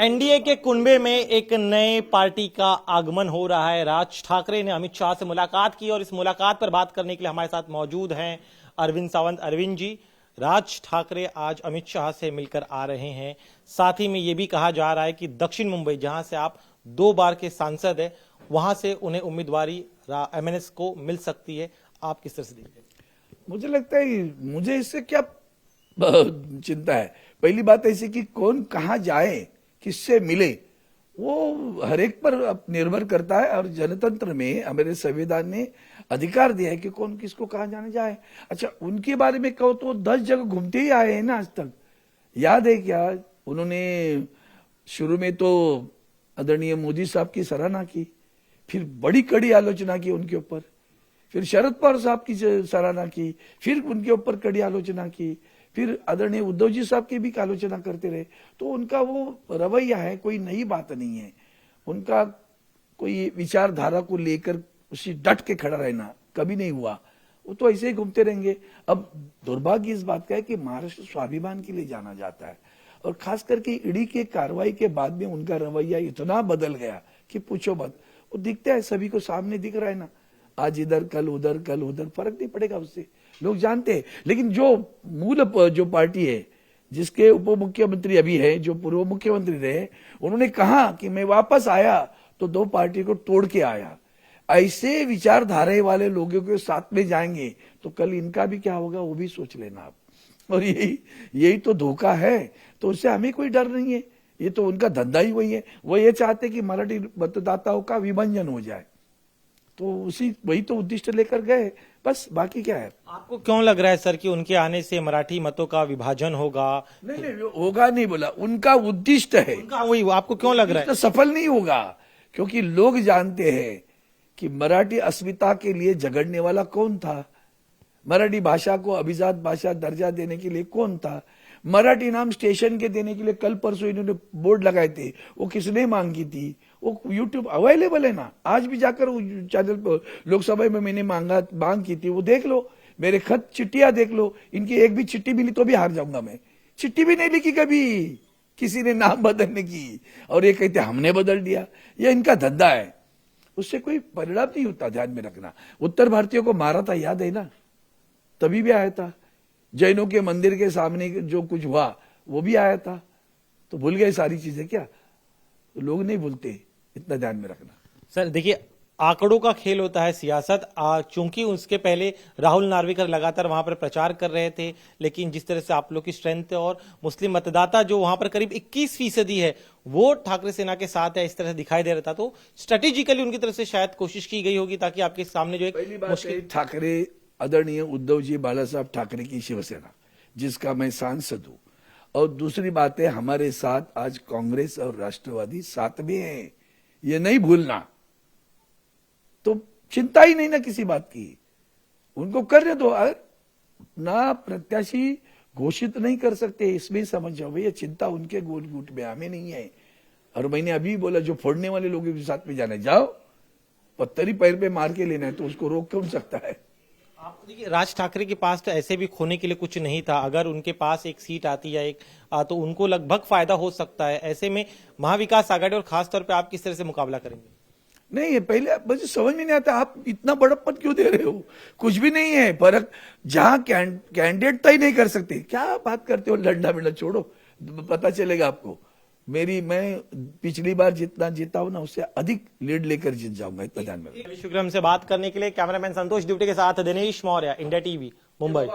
NDA के कुनबे में एक नए पार्टी का आगमन हो रहा है। राज ठाकरे ने अमित शाह से मुलाकात की और इस मुलाकात पर बात करने के लिए हमारे साथ मौजूद हैं अरविंद सावंत। अरविंद जी, राज ठाकरे आज अमित शाह से मिलकर आ रहे हैं। साथ ही में यह भी कहा जा रहा है कि दक्षिण मुंबई, जहां से आप 2 बार के सांसद हैं, वहां से उन्हें उम्मीदवारी एमएनएस को मिल सकती है। आप किस तरह से देखते हैं? मुझे लगता है, मुझे इससे क्या चिंता है। पहली बात ऐसी कि कौन कहाँ जाए, किससे मिले, वो हर एक पर निर्भर करता है। और जनतंत्र में हमारे संविधान ने अधिकार दिया है कि कौन किसको कहाँ जाने जाए। अच्छा, उनके बारे में कहो तो 10 जगह घूमते ही आए हैं ना आज तक। याद है क्या, उन्होंने शुरू में तो आदरणीय मोदी साहब की सराहना की, फिर बड़ी कड़ी आलोचना की उनके ऊपर, फिर शरद पवार साहब की सराहना की, फिर उनके ऊपर कड़ी आलोचना की, फिर आदरणीय उद्धव जी साहब की भी आलोचना करते रहे। तो उनका वो रवैया है, कोई नई बात नहीं है। उनका कोई विचारधारा को लेकर उसी डट के खड़ा रहना कभी नहीं हुआ। वो तो ऐसे ही घूमते रहेंगे। अब दुर्भाग्य इस बात का है कि महाराष्ट्र स्वाभिमान के लिए जाना जाता है, और खास करके ईडी के कार्रवाई के बाद में उनका रवैया इतना बदल गया कि पूछो मत। वो दिखता है, सभी को सामने दिख रहा है ना, आज इधर कल उधर, कल उधर, फर्क नहीं पड़ेगा उससे, लोग जानते हैं। लेकिन जो मूल जो पार्टी है, जिसके उप मुख्यमंत्री अभी है, जो पूर्व मुख्यमंत्री रहे, उन्होंने कहा कि मैं वापस आया तो 2 पार्टी को तोड़ के आया। ऐसे विचारधारा वाले लोगों के साथ में जाएंगे तो कल इनका भी क्या होगा, वो भी सोच लेना आप। और यही तो धोखा है। तो उससे हमें कोई डर नहीं है। ये तो उनका धंधा ही वही है। वो ये चाहते कि मराठी मतदाताओं का विभाजन हो जाए, तो वही तो उद्दिष्ट लेकर गए, बस। बाकी क्या है? आपको क्यों लग रहा है सर कि उनके आने से मराठी मतों का विभाजन होगा? नहीं, होगा नहीं बोला, उनका उद्दिष्ट है। उनका वही, आपको क्यों लग रहा है? तो सफल नहीं होगा, क्योंकि लोग जानते हैं कि मराठी अस्मिता के लिए झगड़ने वाला कौन था, मराठी भाषा को अभिजात भाषा दर्जा देने के लिए कौन था, मराठी नाम स्टेशन के देने के लिए कल परसों इन्होंने बोर्ड लगाए थे, वो किसने मांगी थी? वो यूट्यूब अवेलेबल है ना, आज भी जाकर चैनल पर लोकसभा में मैंने मांग की थी, वो देख लो। मेरे खत चिट्ठियां देख लो, इनकी एक भी चिट्ठी मिली तो भी हार जाऊंगा मैं। चिट्ठी भी नहीं लिखी कभी किसी ने नाम बदलने की, और ये कहते हमने बदल दिया। ये इनका धंधा है, उससे कोई परिणाम नहीं होता, ध्यान में रखना। उत्तर भारतीयों को मारा था, याद है ना, तभी भी आया था। जैनों के मंदिर के सामने जो कुछ हुआ वो भी आया था। तो भूल गए सारी चीजें क्या? तो लोग नहीं भूलते, इतना ध्यान में रखना। सर देखिए, आंकड़ों का खेल होता है सियासत। चूंकि उसके पहले राहुल नार्वेकर लगातार वहां पर प्रचार कर रहे थे, लेकिन जिस तरह से आप लोग की स्ट्रेंथ है और मुस्लिम मतदाता जो वहां पर करीब 21% है, वो ठाकरे सेना के साथ है, इस तरह से दिखाई दे रहा था। तो स्ट्रेटेजिकली उनकी तरफ से शायद कोशिश की गई होगी ताकि आपके सामने जो एक मुश्किल। ठाकरे, आदरणीय उद्धव जी बाला साहब ठाकरे की शिवसेना, जिसका मैं सांसद हूं, और दूसरी बात है हमारे साथ आज कांग्रेस और राष्ट्रवादी साथ में है, ये नहीं भूलना। तो चिंता ही नहीं ना किसी बात की, उनको करने दो। ना प्रत्याशी घोषित नहीं कर सकते, इसमें समझ जाओ भैया, चिंता उनके गोल गुट में, हमें नहीं है। और मैंने अभी बोला, जो फोड़ने वाले लोगों के साथ में जाना, जाओ, पत्थरी पैर पे मार के लेना है तो उसको रोक कौन सकता है? आप देखिए, राज ठाकरे के पास तो ऐसे भी खोने के लिए कुछ नहीं था। अगर उनके पास एक सीट आती है तो उनको लगभग फायदा हो सकता है। ऐसे में महाविकास आघाड़ी और खासतौर पे आप किस तरह से मुकाबला करेंगे? नहीं, पहले मुझे समझ में नहीं आता, आप इतना बड़प्पन क्यों दे रहे हो? कुछ भी नहीं है फर्क। जहां कैंडिडेट तय नहीं कर सकते, क्या बात करते हो? लड़ना बिड़ना छोड़ो, पता चलेगा आपको। मैं पिछली बार जितना जीता हूं ना, उससे अधिक लीड लेकर जीत जाऊंगा, इतना ध्यान में। शुक्रिया। हमसे बात करने के लिए कैमरामैन संतोष दुबे के साथ दिनेश मौर्य, इंडिया टीवी, मुंबई।